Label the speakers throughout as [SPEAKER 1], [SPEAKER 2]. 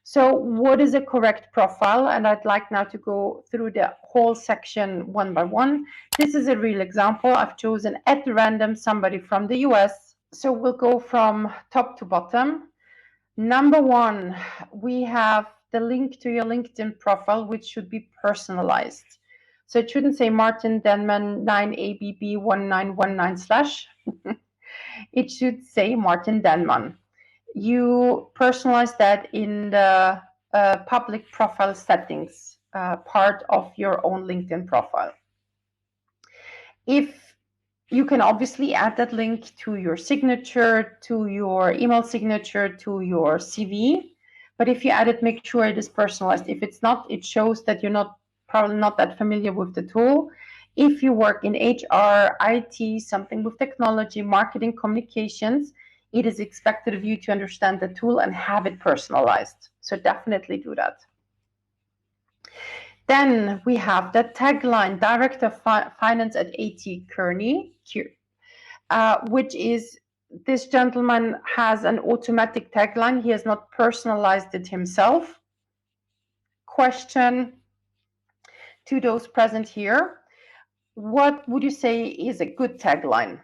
[SPEAKER 1] So what is a correct profile? And I'd like now to go through the whole section one by one. This is a real example. I've chosen at random somebody from the US. So we'll go from top to bottom. Number one, we have the link to your LinkedIn profile, which should be personalized. So it shouldn't say Martin Denman 9ABB1919 / it should say Martin Denman. You personalize that in the public profile settings part of your own LinkedIn profile. If you can obviously add that link to your signature, to your email signature, to your CV. But if you add it, make sure it is personalized. If it's not, it shows that you're probably not that familiar with the tool. If you work in HR, IT, something with technology, marketing, communications, it is expected of you to understand the tool and have it personalized. So definitely do that. Then we have the tagline, Director of Finance at AT Kearney, which is, this gentleman has an automatic tagline. He has not personalized it himself. Question to those present here. What would you say is a good tagline?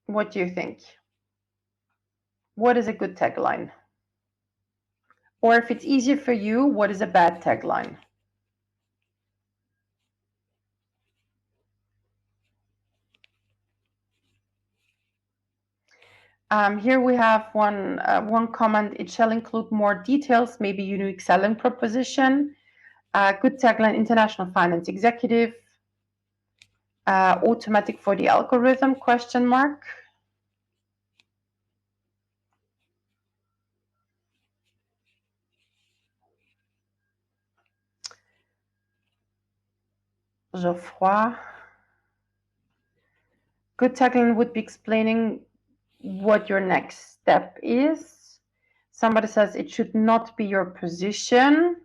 [SPEAKER 1] What do you think? What is a good tagline? Or if it's easier for you, what is a bad tagline? Here we have one comment. It shall include more details, maybe unique selling proposition. Good tagline, international finance executive. Automatic for the algorithm, question mark. Geoffroy. Good tagline would be explaining what your next step is. Somebody says it should not be your position.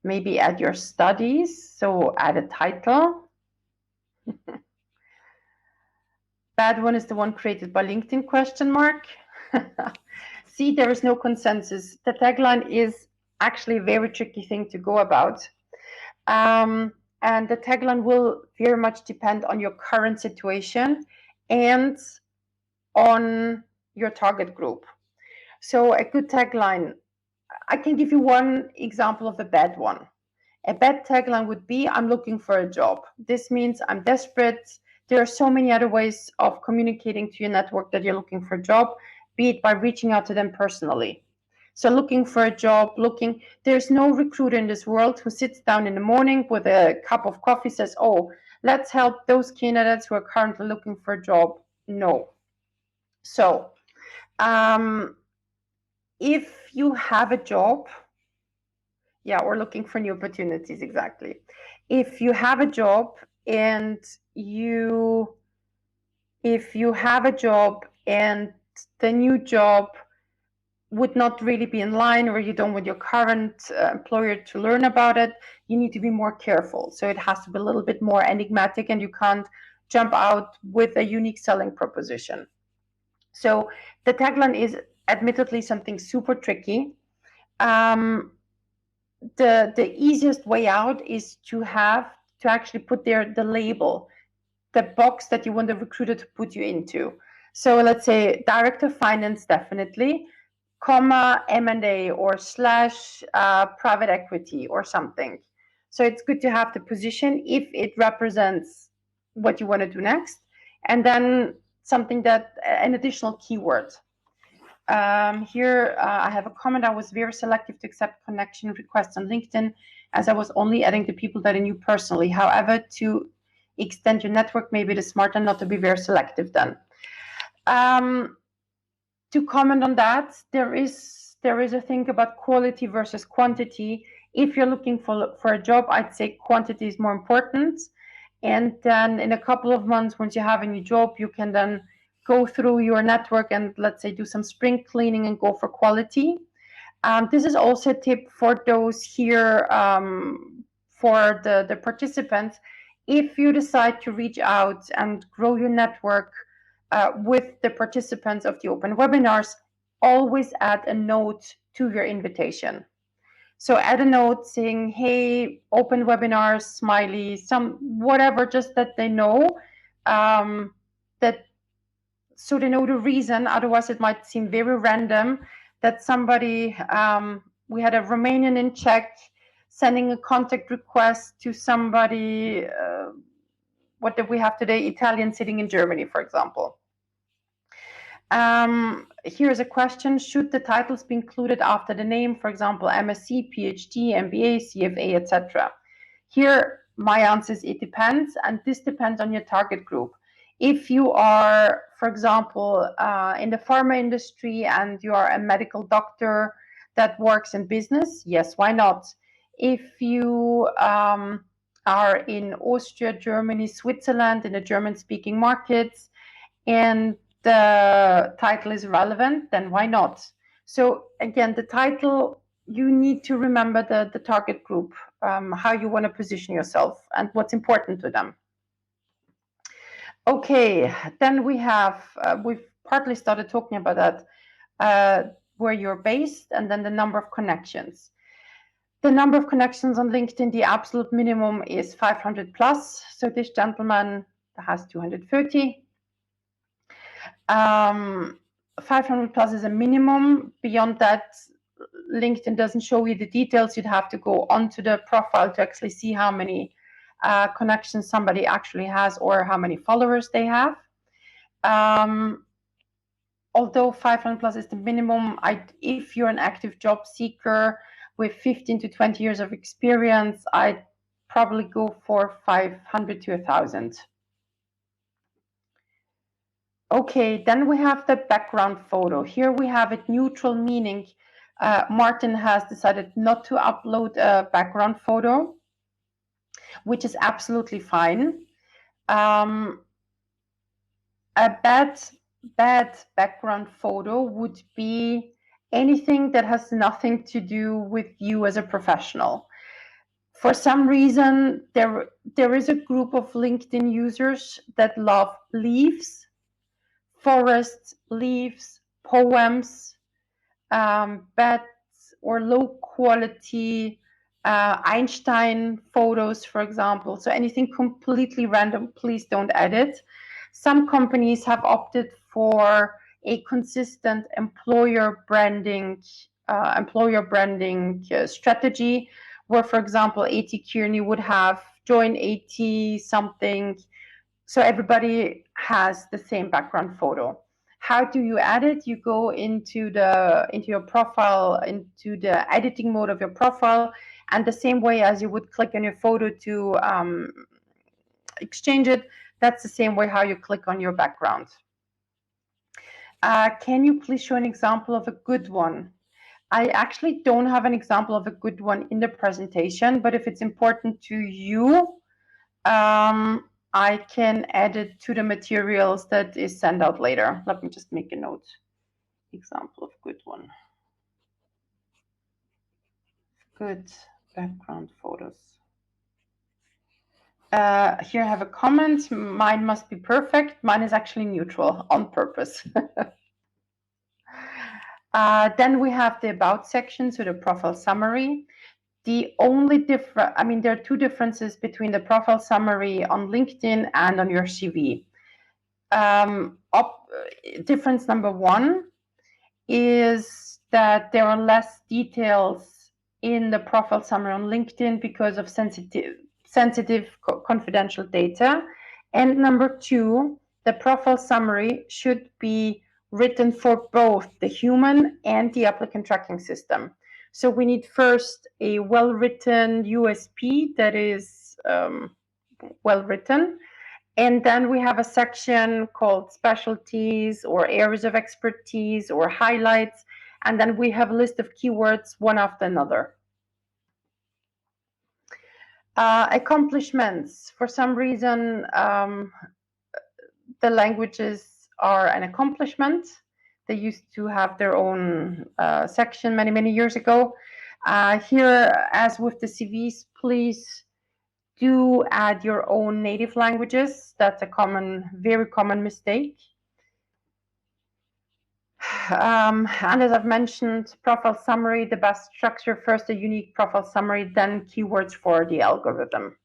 [SPEAKER 1] Maybe add your studies, so add a title. Bad one is the one created by LinkedIn, question mark. See, there is no consensus. The tagline is actually a very tricky thing to go about. And the tagline will very much depend on your current situation and on your target group. So a good tagline, I can give you one example of a bad one. A bad tagline would be, I'm looking for a job. This means I'm desperate. There are so many other ways of communicating to your network that you're looking for a job, be it by reaching out to them personally. So looking for a job, there's no recruiter in this world who sits down in the morning with a cup of coffee, says, oh, let's help those candidates who are currently looking for a job. No. So if you have a job, or looking for new opportunities, exactly. If you have a job and if you have a job and the new job would not really be in line, or you don't want your current employer to learn about it, you need to be more careful. So it has to be a little bit more enigmatic, and you can't jump out with a unique selling proposition. So the tagline is admittedly something super tricky. The easiest way out is to actually put there the label, the box that you want the recruiter to put you into. So let's say Director of Finance, definitely, comma, M&A, or slash private equity or something. So it's good to have the position if it represents what you want to do next, and then something an additional keyword. Here I have a comment. I was very selective to accept connection requests on LinkedIn, as I was only adding the people that I knew personally. However, to extend your network, maybe it is smarter not to be very selective then. To comment on that, there is a thing about quality versus quantity. If you're looking for a job, I'd say quantity is more important. And then in a couple of months, once you have a new job, you can then go through your network and, let's say, do some spring cleaning and go for quality. This is also a tip for those here, for the participants. If you decide to reach out and grow your network, with the participants of the open webinars, always add a note to your invitation. So add a note saying, hey, open webinars, smiley, some whatever, just that they know, that so they know the reason. Otherwise, it might seem very random that somebody, we had a Romanian in Czech sending a contact request to somebody, what did we have today? Italian sitting in Germany, for example. Here's a question: should the titles be included after the name, for example, MSc, PhD, MBA, CFA, etc.? Here, my answer is it depends, and this depends on your target group. If you are, for example, in the pharma industry and you are a medical doctor that works in business, yes, why not? If you are in Austria, Germany, Switzerland, in the German-speaking markets, and the title is relevant, then why not? So again, the title, you need to remember the target group, how you want to position yourself and what's important to them. Okay, then we have, we've partly started talking about that, where you're based, and then the number of connections. The number of connections on LinkedIn, the absolute minimum is 500 plus. So this gentleman has 230. 500 plus is a minimum. Beyond that, LinkedIn doesn't show you the details. You'd have to go onto the profile to actually see how many connections somebody actually has or how many followers they have. Although 500 plus is the minimum, if you're an active job seeker with 15 to 20 years of experience, I'd probably go for 500 to 1,000. Okay, then we have the background photo. Here we have it neutral, meaning Martin has decided not to upload a background photo, which is absolutely fine. A bad background photo would be anything that has nothing to do with you as a professional. For some reason, there is a group of LinkedIn users that love leaves, forests, leaves, poems, bats, or low quality Einstein photos, for example. So anything completely random, please don't add it. Some companies have opted for a consistent employer branding strategy, where, for example, AT Kearney would have join AT something, so everybody has the same background photo. How do you add it? You go into your profile, into the editing mode of your profile, and the same way as you would click on your photo to exchange it, that's the same way how you click on your background. Can you please show an example of a good one? I actually don't have an example of a good one in the presentation, but if it's important to you, I can add it to the materials that is sent out later. Let me just make a note. Example of good one. Good background photos. Here I have a comment. Mine must be perfect. Mine is actually neutral on purpose. Then we have the about section, so the profile summary. The only difference, I mean, there are two differences between the profile summary on LinkedIn and on your CV. Difference number one is that there are less details in the profile summary on LinkedIn because of sensitive confidential data. And number two, the profile summary should be written for both the human and the applicant tracking system. So we need first a well-written USP that is well-written. And then we have a section called specialties or areas of expertise or highlights. And then we have a list of keywords one after another. Accomplishments. For some reason, the languages are an accomplishment. They used to have their own section many years ago. Here, as with the CVs, please do add your own native languages. That's a very common mistake. And as I've mentioned, profile summary, the best structure, first a unique profile summary, then keywords for the algorithm.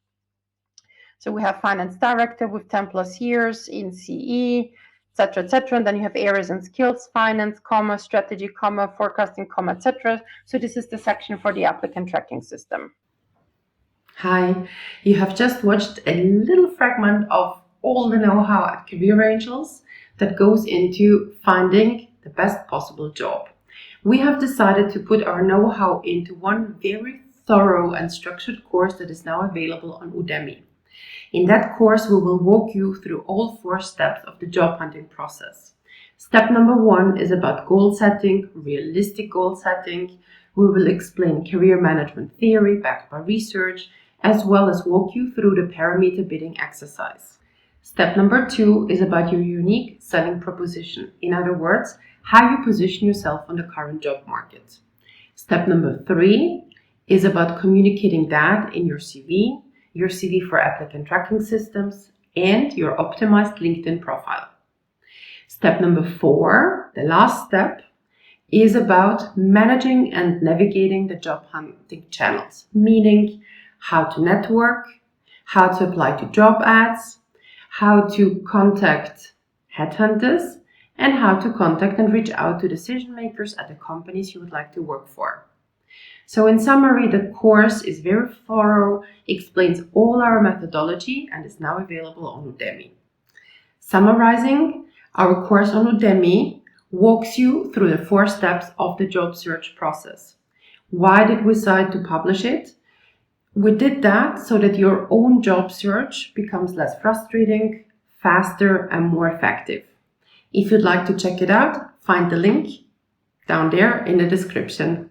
[SPEAKER 1] So we have finance director with 10 plus years in CE, etc., etc. And then you have areas and skills, finance, comma, strategy, comma, forecasting, comma, etc. So this is the section for the applicant tracking system.
[SPEAKER 2] Hi, you have just watched a little fragment of all the know-how at Career Angels that goes into finding the best possible job. We have decided to put our know-how into one very thorough and structured course that is now available on Udemy. In that course, we will walk you through all 4 steps of the job hunting process. Step number 1 is about goal setting, realistic goal setting. We will explain career management theory backed by research, as well as walk you through the parameter bidding exercise. Step number 2 is about your unique selling proposition. In other words, how you position yourself on the current job market. Step number 3 is about communicating that in your CV for applicant tracking systems, and your optimized LinkedIn profile. Step number 4, the last step, is about managing and navigating the job hunting channels, meaning how to network, how to apply to job ads, how to contact headhunters, and how to contact and reach out to decision makers at the companies you would like to work for. So in summary, the course is very thorough, explains all our methodology, and is now available on Udemy. Summarizing, our course on Udemy walks you through the 4 steps of the job search process. Why did we decide to publish it? We did that so that your own job search becomes less frustrating, faster, and more effective. If you'd like to check it out, find the link down there in the description.